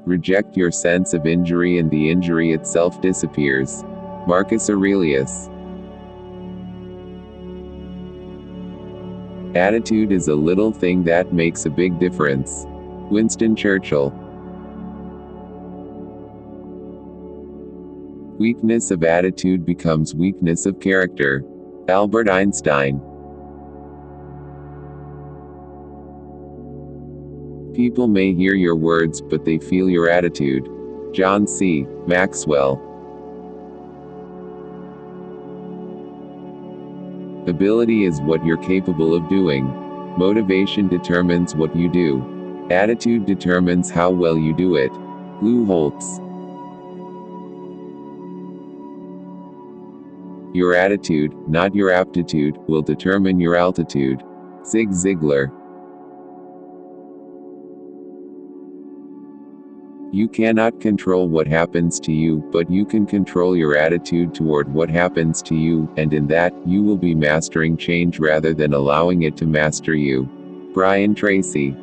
Reject your sense of injury and the injury itself disappears. Marcus Aurelius. Attitude is a little thing that makes a big difference. Winston Churchill. Weakness of attitude becomes weakness of character. Albert Einstein. People may hear your words, but they feel your attitude. John C. Maxwell. Ability is what you're capable of doing. Motivation determines what you do. Attitude determines how well you do it. Lou Holtz. Your attitude, not your aptitude, will determine your altitude. Zig Ziglar. You cannot control what happens to you, but you can control your attitude toward what happens to you, and in that, you will be mastering change rather than allowing it to master you. Brian Tracy.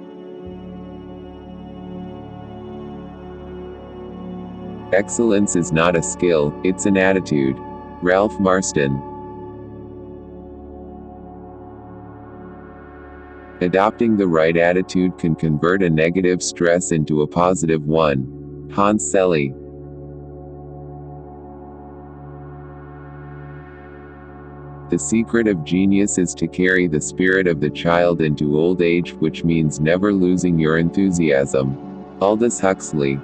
Excellence is not a skill, it's an attitude. Ralph Marston. Adopting the right attitude can convert a negative stress into a positive one. Hans Selye. The secret of genius is to carry the spirit of the child into old age, which means never losing your enthusiasm. Aldous Huxley.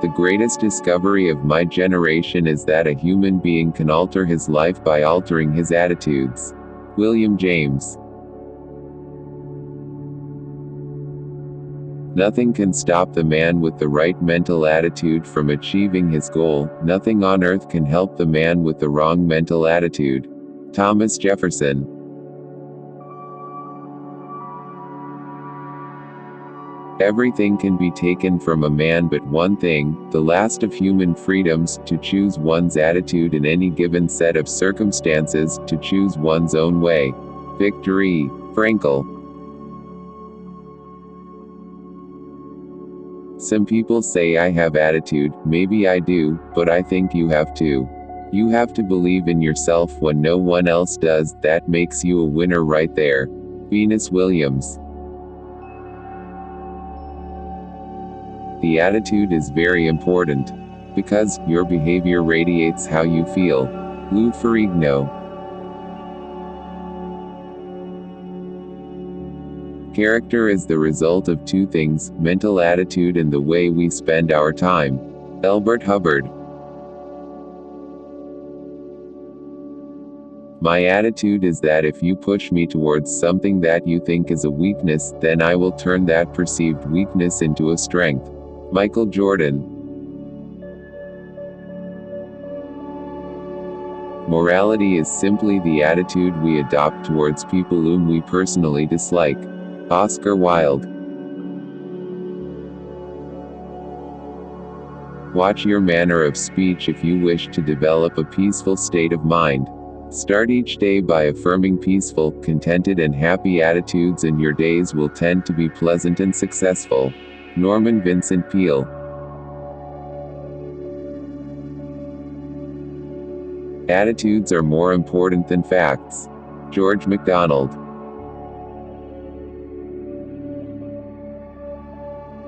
The greatest discovery of my generation is that a human being can alter his life by altering his attitudes. William James. Nothing can stop the man with the right mental attitude from achieving his goal. Nothing on earth can help the man with the wrong mental attitude. Thomas Jefferson. Everything can be taken from a man but one thing, the last of human freedoms, to choose one's attitude in any given set of circumstances, to choose one's own way. Viktor E. Frankl. Some people say I have attitude, maybe I do, but I think you have too. You have to believe in yourself when no one else does, that makes you a winner right there. Venus Williams. The attitude is very important. Because, your behavior radiates how you feel. Lou Ferrigno. Character is the result of two things, mental attitude and the way we spend our time. Elbert Hubbard. My attitude is that if you push me towards something that you think is a weakness, then I will turn that perceived weakness into a strength. Michael Jordan. Morality is simply the attitude we adopt towards people whom we personally dislike. Oscar Wilde. Watch your manner of speech if you wish to develop a peaceful state of mind. Start each day by affirming peaceful, contented and happy attitudes, and your days will tend to be pleasant and successful. Norman Vincent Peale. Attitudes are more important than facts. George MacDonald.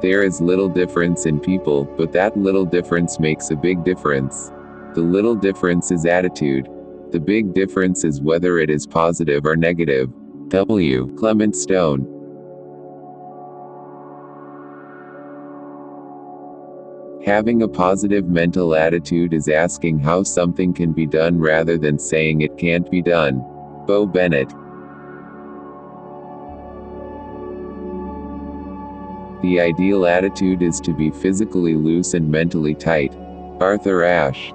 There is little difference in people, but that little difference makes a big difference. The little difference is attitude. The big difference is whether it is positive or negative. W. Clement Stone. Having a positive mental attitude is asking how something can be done rather than saying it can't be done. Bo Bennett. The ideal attitude is to be physically loose and mentally tight. Arthur Ashe.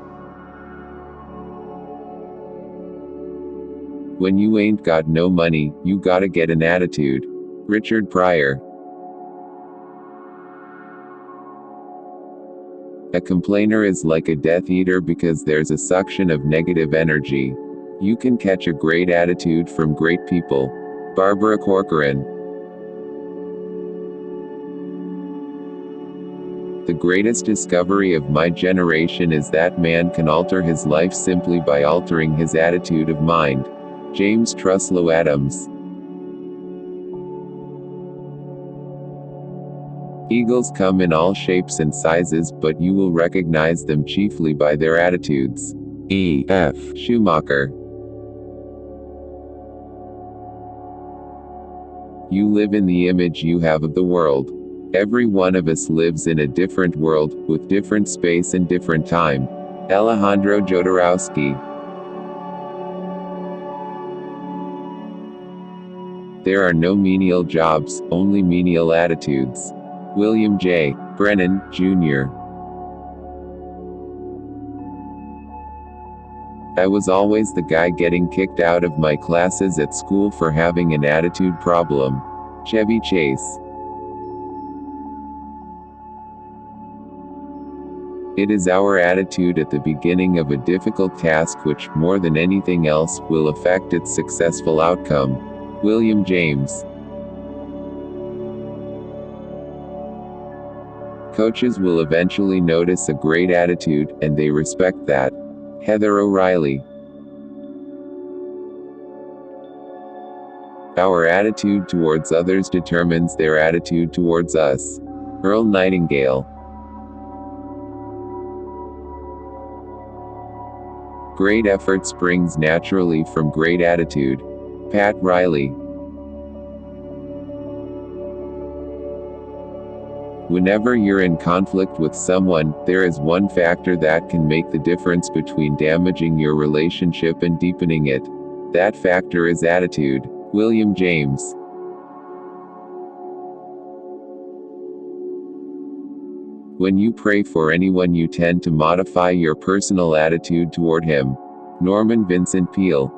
When you ain't got no money, you gotta get an attitude. Richard Pryor. A complainer is like a Death Eater because there's a suction of negative energy. You can catch a great attitude from great people. Barbara Corcoran. The greatest discovery of my generation is that man can alter his life simply by altering his attitude of mind. James Truslow Adams. Eagles come in all shapes and sizes, but you will recognize them chiefly by their attitudes. E. F. Schumacher. You live in the image you have of the world. Every one of us lives in a different world, with different space and different time. Alejandro Jodorowsky. There are no menial jobs, only menial attitudes. William J. Brennan, Jr. I was always the guy getting kicked out of my classes at school for having an attitude problem. Chevy Chase. It is our attitude at the beginning of a difficult task which, more than anything else, will affect its successful outcome. William James. Coaches will eventually notice a great attitude, and they respect that. Heather O'Reilly. Our attitude towards others determines their attitude towards us. Earl Nightingale. Great effort springs naturally from great attitude. Pat Riley. Whenever you're in conflict with someone, there is one factor that can make the difference between damaging your relationship and deepening it. That factor is attitude. William James. When you pray for anyone, you tend to modify your personal attitude toward him. Norman Vincent Peale.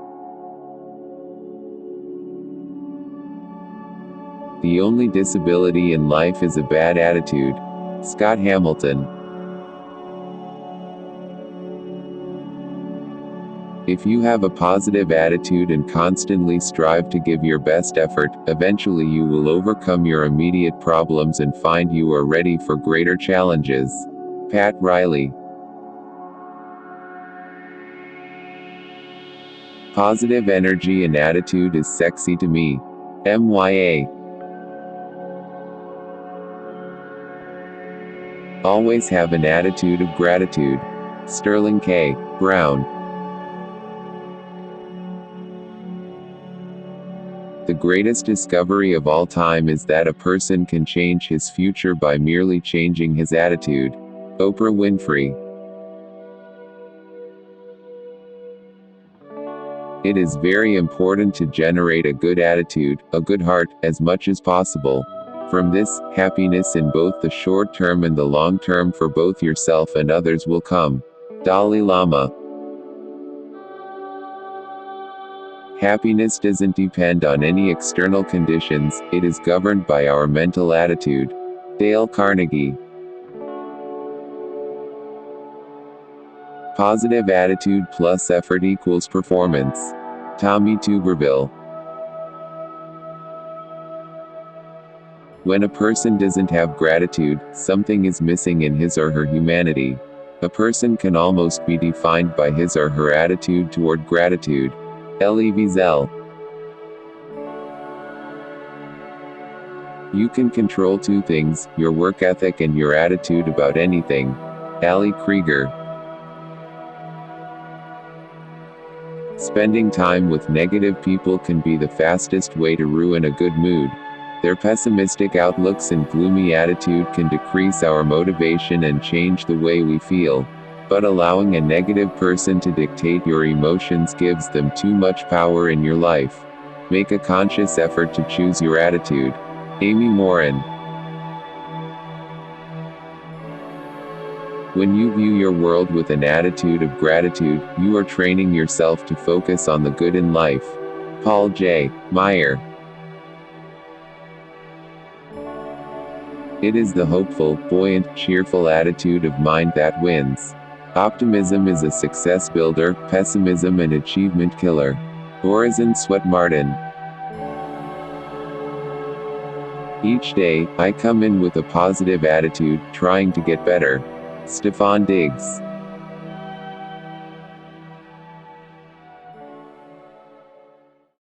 The only disability in life is a bad attitude. Scott Hamilton. If you have a positive attitude and constantly strive to give your best effort, eventually you will overcome your immediate problems and find you are ready for greater challenges. Pat Riley. Positive energy and attitude is sexy to me. MYA. Always have an attitude of gratitude. Sterling K. Brown. The greatest discovery of all time is that a person can change his future by merely changing his attitude. Oprah Winfrey. It is very important to generate a good attitude, a good heart, as much as possible. From this, happiness in both the short term and the long term for both yourself and others will come. Dalai Lama. Happiness doesn't depend on any external conditions, it is governed by our mental attitude. Dale Carnegie. Positive attitude plus effort equals performance. Tommy Tuberville. When a person doesn't have gratitude, something is missing in his or her humanity. A person can almost be defined by his or her attitude toward gratitude. Elie Wiesel. You can control two things, your work ethic and your attitude about anything. Ali Krieger. Spending time with negative people can be the fastest way to ruin a good mood. Their pessimistic outlooks and gloomy attitude can decrease our motivation and change the way we feel. But allowing a negative person to dictate your emotions gives them too much power in your life. Make a conscious effort to choose your attitude. Amy Morin. When you view your world with an attitude of gratitude, you are training yourself to focus on the good in life. Paul J. Meyer. It is the hopeful, buoyant, cheerful attitude of mind that wins. Optimism is a success builder, pessimism an achievement killer. Horizon Sweat Martin. Each day, I come in with a positive attitude, trying to get better. Stefan Diggs.